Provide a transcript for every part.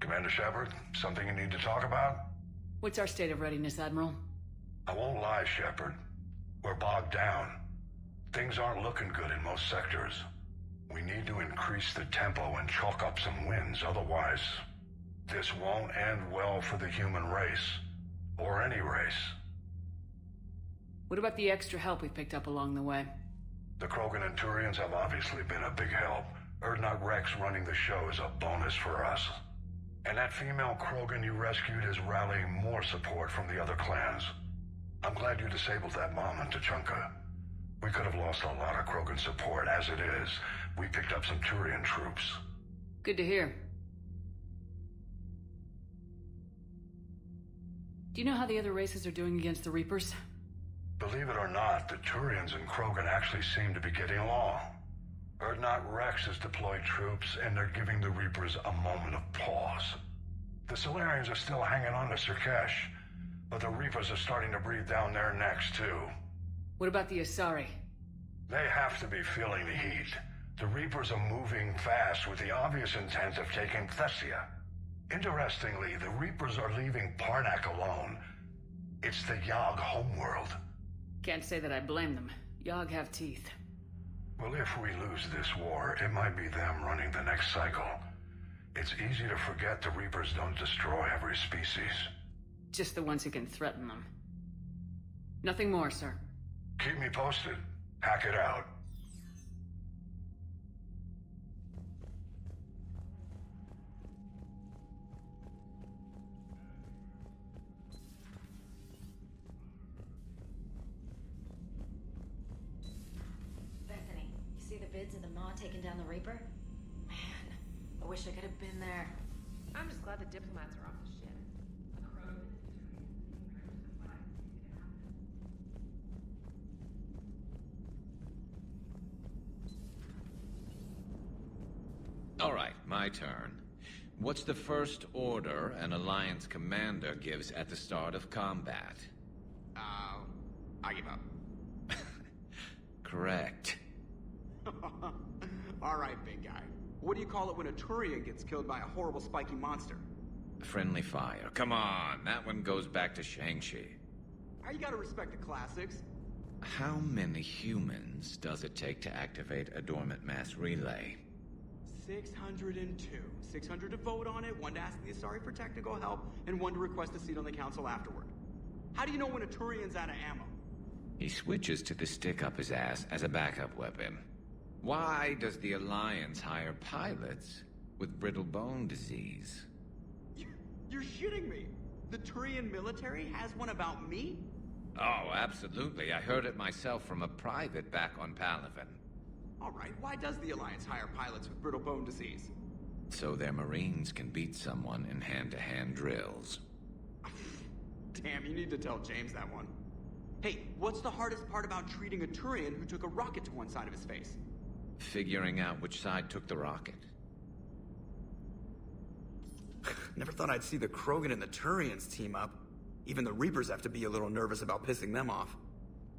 Commander Shepard, something you need to talk about? What's our state of readiness, Admiral? I won't lie, Shepard. We're bogged down. Things aren't looking good in most sectors. We need to increase the tempo and chalk up some wins, otherwise, this won't end well for the human race. Or any race. What about the extra help we picked up along the way? The Krogan and Turians have obviously been a big help. Erdnot Rex running the show is a bonus for us. And that female Krogan you rescued is rallying more support from the other clans. I'm glad you disabled that bomb in Tuchanka. We could have lost a lot of Krogan support. As it is, we picked up some Turian troops. Good to hear. Do you know how the other races are doing against the Reapers? Believe it or not, the Turians and Krogan actually seem to be getting along. Erdnot Rex has deployed troops, and they're giving the Reapers a moment of pause. The Solarians are still hanging on to Surkesh, but the Reapers are starting to breathe down their necks, too. What about the Asari? They have to be feeling the heat. The Reapers are moving fast with the obvious intent of taking Thessia. Interestingly, the Reapers are leaving Parnak alone. It's the Yogg homeworld. Can't say that I blame them. Yogg have teeth. Well, if we lose this war, it might be them running the next cycle. It's easy to forget the Reapers don't destroy every species. Just the ones who can threaten them. Nothing more, sir. Keep me posted. Hack it out. Bethany, you see the vids of the Maw taking down the Reaper? Man, I wish I could have been there. I'm just glad the diplomats are off the ship. All right, my turn. What's the first order an Alliance commander gives at the start of combat? I give up. Correct. All right, big guy. What do you call it when a Turian gets killed by a horrible spiky monster? Friendly fire. Come on, that one goes back to Shang-Chi. You gotta respect the classics. How many humans does it take to activate a dormant mass relay? 602. 600 to vote on it, 1 to ask the Asari for technical help, and 1 to request a seat on the council afterward. How do you know when a Turian's out of ammo? He switches to the stick up his ass as a backup weapon. Why does the Alliance hire pilots with brittle bone disease? You're shitting me! The Turian military has one about me? Oh, absolutely. I heard it myself from a private back on Palaven. Alright, why does the Alliance hire pilots with brittle bone disease? So their Marines can beat someone in hand-to-hand drills. Damn, you need to tell James that one. Hey, what's the hardest part about treating a Turian who took a rocket to one side of his face? Figuring out which side took the rocket. Never thought I'd see the Krogan and the Turians team up. Even the Reapers have to be a little nervous about pissing them off.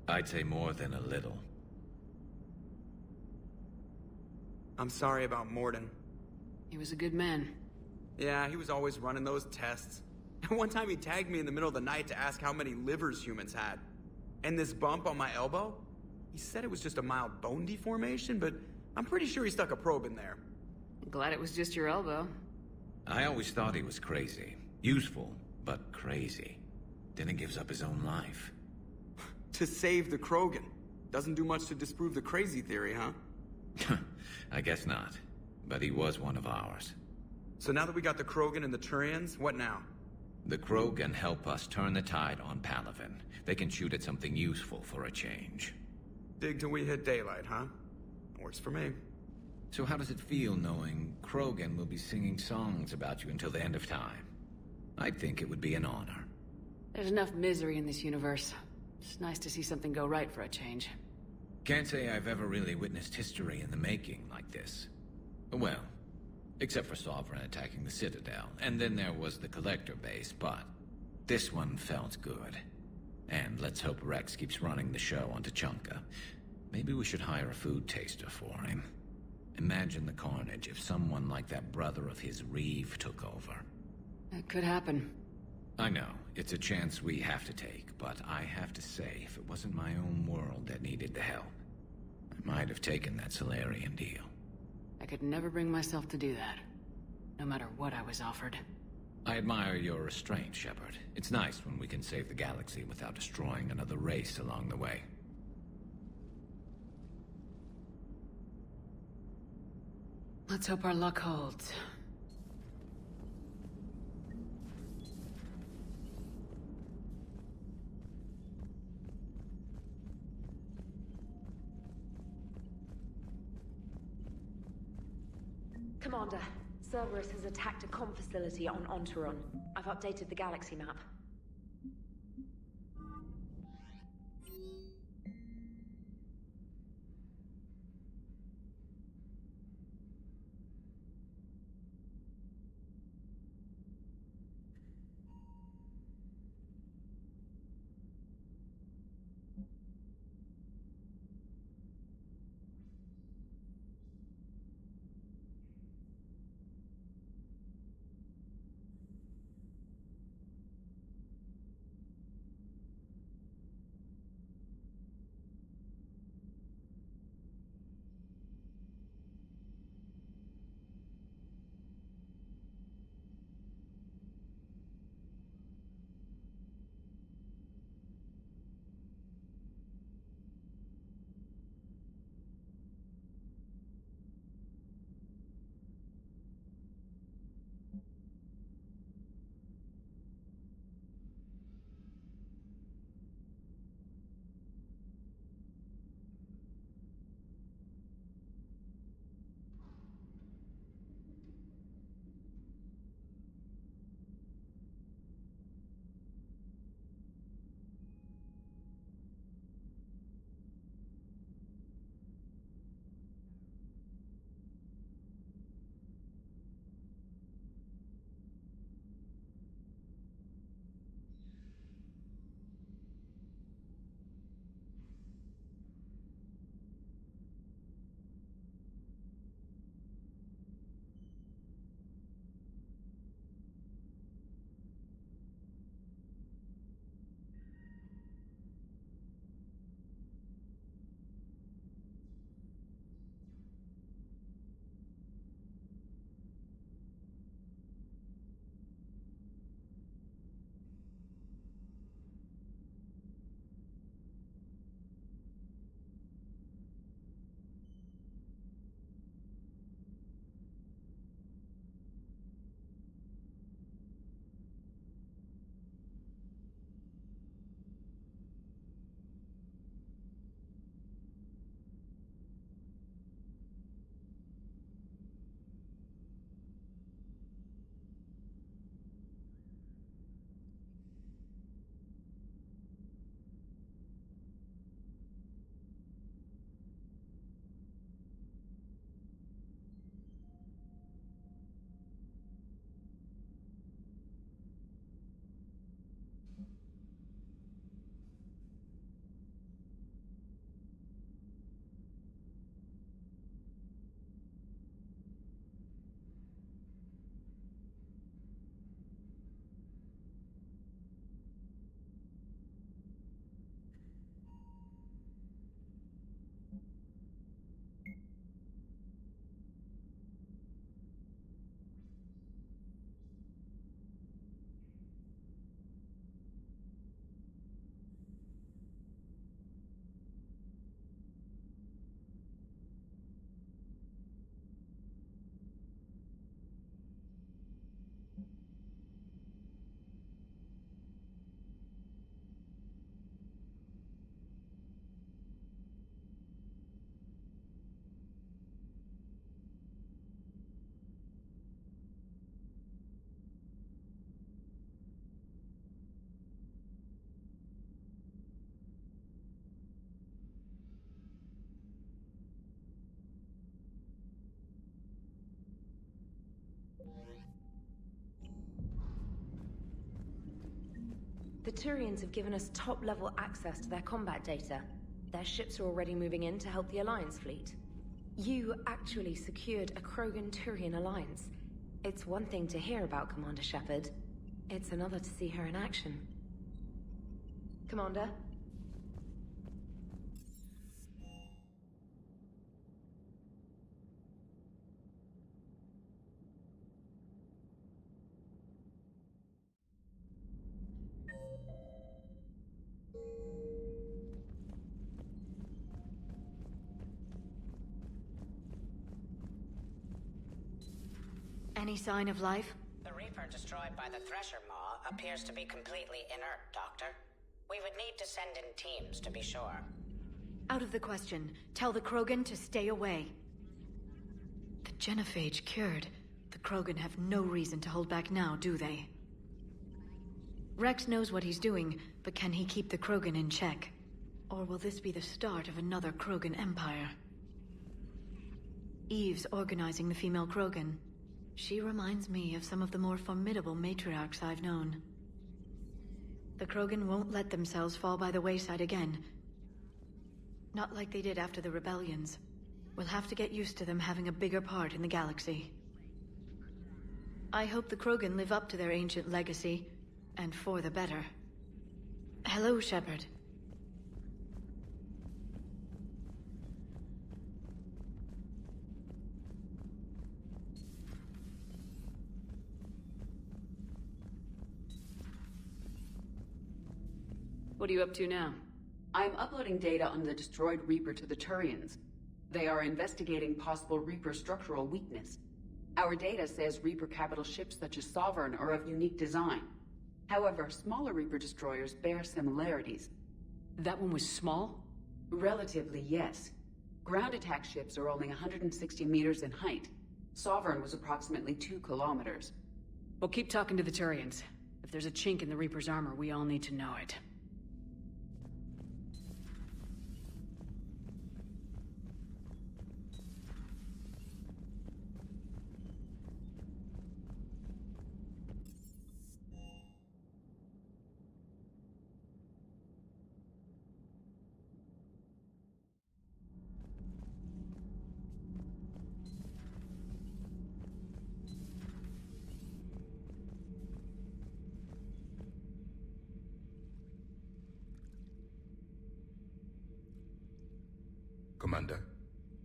I'd say more than a little. I'm sorry about Morden. He was a good man. Yeah, he was always running those tests. One time he tagged me in the middle of the night to ask how many livers humans had. And this bump on my elbow? He said it was just a mild bone deformation, but I'm pretty sure he stuck a probe in there. Glad it was just your elbow. I always thought he was crazy. Useful, but crazy. Then he gives up his own life. To save the Krogan. Doesn't do much to disprove the crazy theory, huh? I guess not. But he was one of ours. So now that we got the Krogan and the Turians, what now? The Krogan help us turn the tide on Palaven. They can shoot at something useful for a change. Dig till we hit daylight, huh? Works for me. So how does it feel knowing Krogan will be singing songs about you until the end of time? I think it would be an honor. There's enough misery in this universe. It's nice to see something go right for a change. Can't say I've ever really witnessed history in the making like this. Well, except for Sovereign attacking the Citadel, and then there was the Collector base, but this one felt good. And let's hope Rex keeps running the show on Tuchanka. Maybe we should hire a food taster for him. Imagine imagine the carnage if someone like that brother of his, Reeve, took over. It could happen. I know, it's a chance we have to take, but I have to say, if it wasn't my own world that needed the help, I might have taken that Solarian deal. I could never bring myself to do that, no matter what I was offered. I admire your restraint, Shepard. It's nice when we can save the galaxy without destroying another race along the way. Let's hope our luck holds. Commander, Cerberus has attacked a comm facility on Ontaron. I've updated the galaxy map. The Turians have given us top-level access to their combat data. Their ships are already moving in to help the Alliance fleet. You actually secured a Krogan-Turian alliance. It's one thing to hear about Commander Shepard. It's another to see her in action. Commander? Any sign of life? The Reaper destroyed by the Thresher Maw appears to be completely inert, Doctor. We would need to send in teams to be sure. Out of the question. Tell the Krogan to stay away. The genophage cured. The Krogan have no reason to hold back now, do they? Rex knows what he's doing, but can he keep the Krogan in check? Or will this be the start of another Krogan empire? Eve's organizing the female Krogan. She reminds me of some of the more formidable matriarchs I've known. The Krogan won't let themselves fall by the wayside again. Not like they did after the rebellions. We'll have to get used to them having a bigger part in the galaxy. I hope the Krogan live up to their ancient legacy, and for the better. Hello, Shepard. What are you up to now? I'm uploading data on the destroyed Reaper to the Turians. They are investigating possible Reaper structural weakness. Our data says Reaper capital ships such as Sovereign are of unique design. However, smaller Reaper destroyers bear similarities. That one was small? Relatively, yes. Ground attack ships are only 160 meters in height. Sovereign was approximately 2 kilometers. Well, keep talking to the Turians. If there's a chink in the Reaper's armor, we all need to know it. Commander?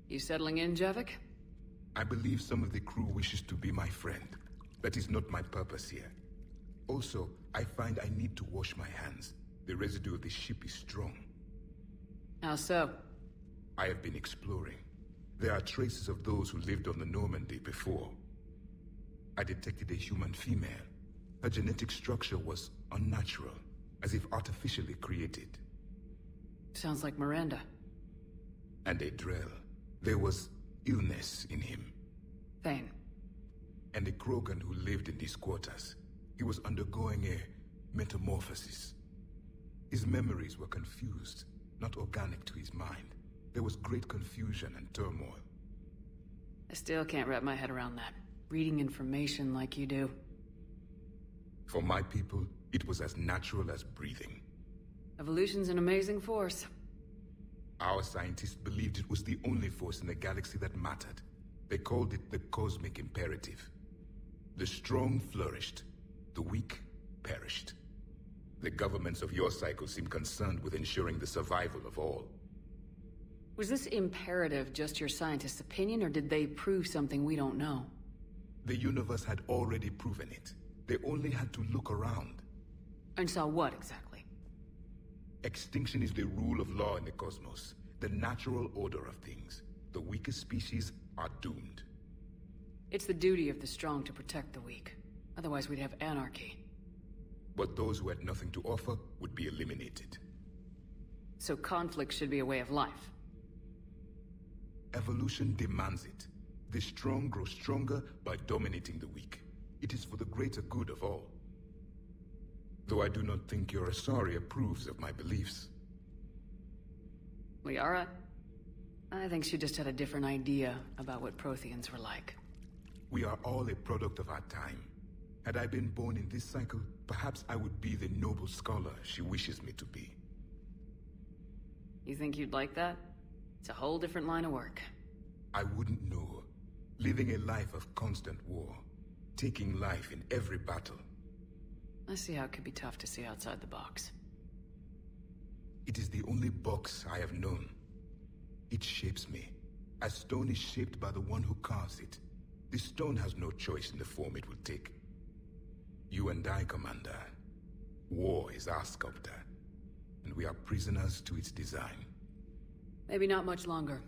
You settling in, Javik? I believe some of the crew wishes to be my friend. That is not my purpose here. Also, I find I need to wash my hands. The residue of the ship is strong. How so? I have been exploring. There are traces of those who lived on the Normandy before. I detected a human female. Her genetic structure was unnatural, as if artificially created. Sounds like Miranda. And a Drell. There was illness in him. Thane. And a Krogan who lived in these quarters. He was undergoing a metamorphosis. His memories were confused, not organic to his mind. There was great confusion and turmoil. I still can't wrap my head around that. Reading information like you do. For my people, it was as natural as breathing. Evolution's an amazing force. Our scientists believed it was the only force in the galaxy that mattered. They called it the cosmic imperative. The strong flourished, the weak perished. The governments of your cycle seem concerned with ensuring the survival of all. Was this imperative just your scientists' opinion, or did they prove something we don't know? The universe had already proven it. They only had to look around. And saw what, exactly? Extinction is the rule of law in the cosmos, the natural order of things. The weakest species are doomed. It's the duty of the strong to protect the weak. Otherwise we'd have anarchy. But those who had nothing to offer would be eliminated. So conflict should be a way of life. Evolution demands it. The strong grow stronger by dominating the weak. It is for the greater good of all. Though I do not think your Asari approves of my beliefs. Liara? I think she just had a different idea about what Protheans were like. We are all a product of our time. Had I been born in this cycle, perhaps I would be the noble scholar she wishes me to be. You think you'd like that? It's a whole different line of work. I wouldn't know. Living a life of constant war. Taking life in every battle. I see how it could be tough to see outside the box. It is the only box I have known. It shapes me, as stone is shaped by the one who carves it. The stone has no choice in the form it will take. You and I, Commander. War is our sculptor, and we are prisoners to its design. Maybe not much longer.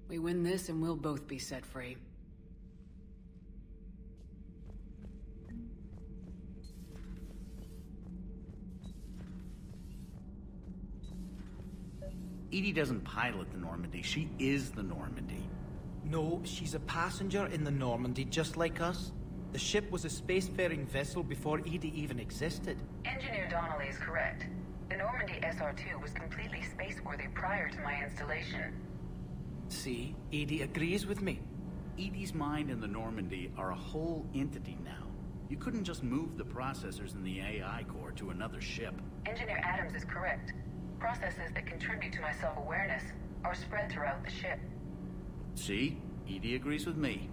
We win this and we'll both be set free. Edie doesn't pilot the Normandy, she is the Normandy. No, she's a passenger in the Normandy, just like us. The ship was a spacefaring vessel before Edie even existed. Engineer Donnelly is correct. The Normandy SR-2 was completely spaceworthy prior to my installation. See, Edie agrees with me. Edie's mind and the Normandy are a whole entity now. You couldn't just move the processors in the AI core to another ship. Engineer Adams is correct. Processes that contribute to my self-awareness are spread throughout the ship. See? Edie agrees with me.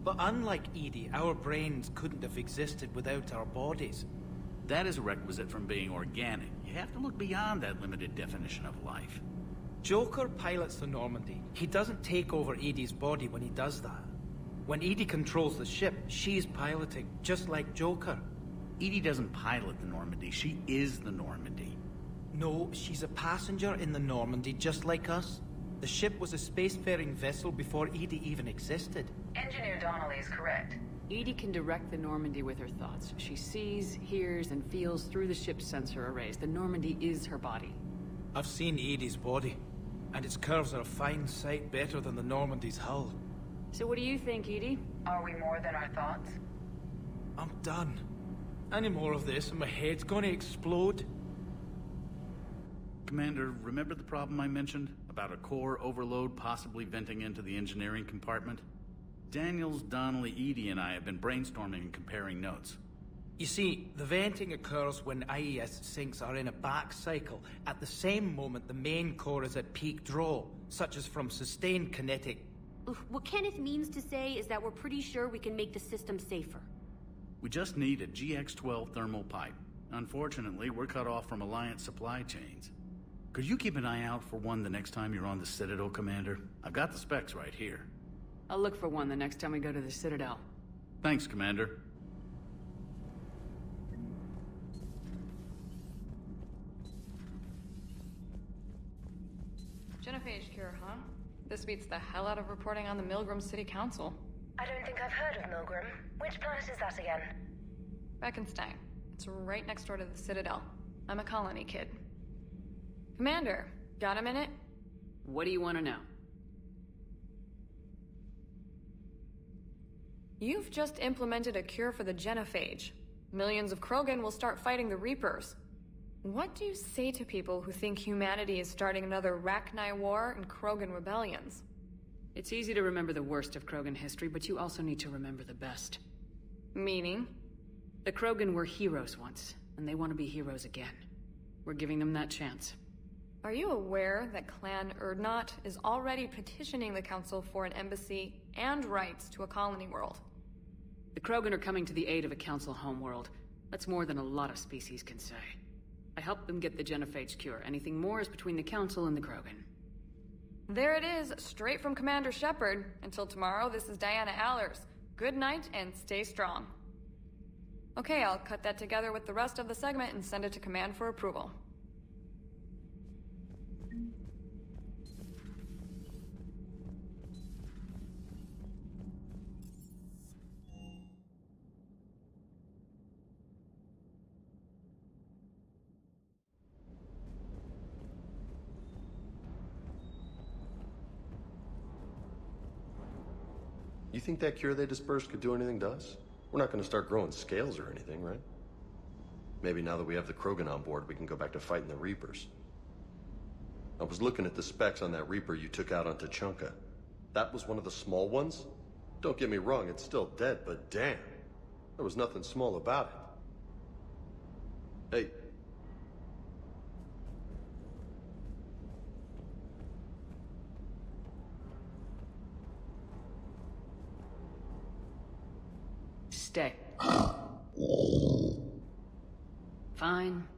But unlike Edie, our brains couldn't have existed without our bodies. That is a requisite from being organic. You have to look beyond that limited definition of life. Joker pilots the Normandy. He doesn't take over Edie's body when he does that. When Edie controls the ship, she's piloting, just like Joker. Edie doesn't pilot the Normandy, she is the Normandy. No, she's a passenger in the Normandy, just like us. The ship was a spacefaring vessel before Edie even existed. Engineer Donnelly is correct. Edie can direct the Normandy with her thoughts. She sees, hears, and feels through the ship's sensor arrays. The Normandy is her body. I've seen Edie's body, and its curves are a fine sight better than the Normandy's hull. So what do you think, Edie? Are we more than our thoughts? I'm done. Any more of this and my head's gonna explode. Commander, remember the problem I mentioned? About a core overload possibly venting into the engineering compartment? Daniels, Donnelly, Edie, and I have been brainstorming and comparing notes. You see, the venting occurs when IES sinks are in a back cycle. At the same moment, the main core is at peak draw, such as from sustained kinetic. What Kenneth means to say is that we're pretty sure we can make the system safer. We just need a GX-12 thermal pipe. Unfortunately, we're cut off from Alliance supply chains. Could you keep an eye out for one the next time you're on the Citadel, Commander? I've got the specs right here. I'll look for one the next time we go to the Citadel. Thanks, Commander. Genophage cure, huh? This beats the hell out of reporting on the Milgram City Council. I don't think I've heard of Milgram. Which planet is that again? Beckenstein. It's right next door to the Citadel. I'm a colony kid. Commander, got a minute? What do you want to know? You've just implemented a cure for the genophage. Millions of Krogan will start fighting the Reapers. What do you say to people who think humanity is starting another Rachni War and Krogan rebellions? It's easy to remember the worst of Krogan history, but you also need to remember the best. Meaning? The Krogan were heroes once, and they want to be heroes again. We're giving them that chance. Are you aware that Clan Urdnot is already petitioning the Council for an embassy and rights to a colony world? The Krogan are coming to the aid of a Council homeworld. That's more than a lot of species can say. I helped them get the genophage cure. Anything more is between the Council and the Krogan. There it is, straight from Commander Shepard. Until tomorrow, this is Diana Allers. Good night and stay strong. Okay, I'll cut that together with the rest of the segment and send it to Command for approval. You think that cure they dispersed could do anything to us? We're not going to start growing scales or anything, right? Maybe now that we have the Krogan on board, we can go back to fighting the Reapers. I was looking at the specs on that Reaper you took out on Tachanka. That was one of the small ones? Don't get me wrong, it's still dead, but damn. There was nothing small about it. Hey. Stay. Fine.